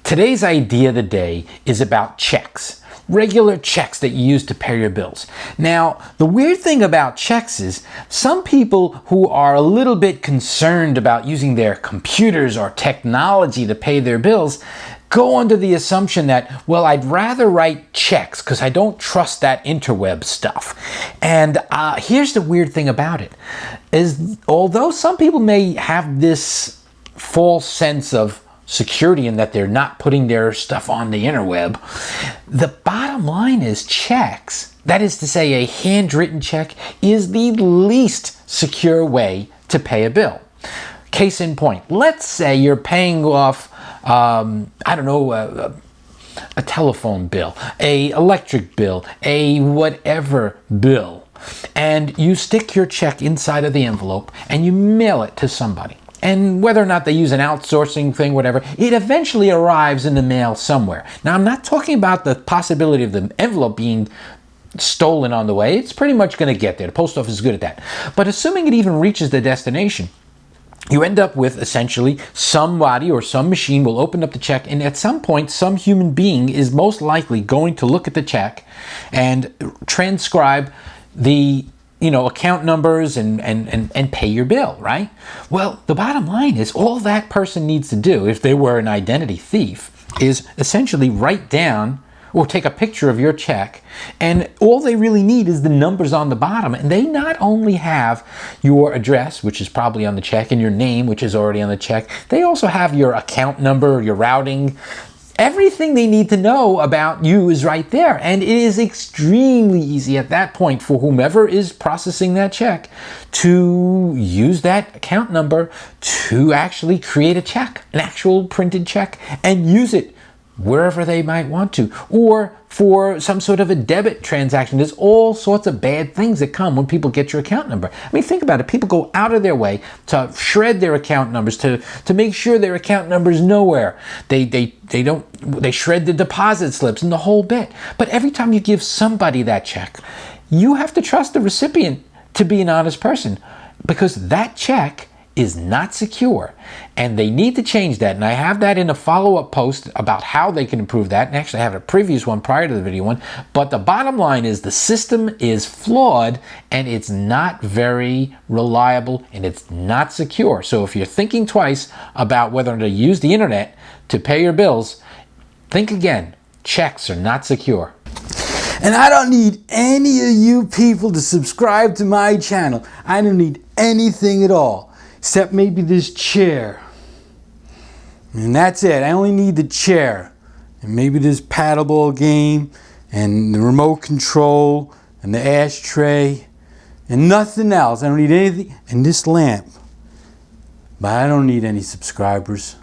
Today's idea of the day is about checks. Regular checks that you use to pay your bills. Now, the weird thing about checks is some people who are a little bit concerned about using their computers or technology to pay their bills go under the assumption that, well, I'd rather write checks because I don't trust that InterWeb stuff. And here's the weird thing about it, is although some people may have this false sense of security in that they're not putting their stuff on the interweb, the bottom line is checks, that is to say a handwritten check, is the least secure way to pay a bill. Case in point, let's say you're paying off, a telephone bill, a electric bill, a whatever bill, and you stick your check inside of the envelope and you mail it to somebody. And whether or not they use an outsourcing thing, whatever, it eventually arrives in the mail somewhere. Now, I'm not talking about the possibility of the envelope being stolen on the way. It's pretty much going to get there. The post office is good at that. But assuming it even reaches the destination, you end up with essentially somebody or some machine will open up the check, and at some point some human being is most likely going to look at the check and transcribe the account numbers and pay your bill, right? Well, the bottom line is all that person needs to do, if they were an identity thief, is essentially write down or take a picture of your check, and all they really need is the numbers on the bottom, and they not only have your address, which is probably on the check, and your name, which is already on the check, they also have your account number, your routing. Everything they need to know about you is right there, and it is extremely easy at that point for whomever is processing that check to use that account number to actually create a check, an actual printed check, and use it wherever they might want to, or for some sort of a debit transaction. There's all sorts of bad things that come when people get your account number. I mean, think about it. People go out of their way to shred their account numbers, to make sure their account number is nowhere. They shred the deposit slips and the whole bit. But every time you give somebody that check, you have to trust the recipient to be an honest person, because that check is not secure, and they need to change that. And I have that in a follow-up post about how they can improve that, and actually I have a previous one prior to the video one. But the bottom line is the system is flawed, and it's not very reliable, and it's not secure. So if you're thinking twice about whether to use the internet to pay your bills, think again. Checks are not secure. And I don't need any of you people to subscribe to my channel. I don't need anything at all, except maybe this chair. And that's it. I only need the chair. And maybe this paddleball game, and the remote control, and the ashtray, and nothing else. I don't need anything. And this lamp. But I don't need any subscribers.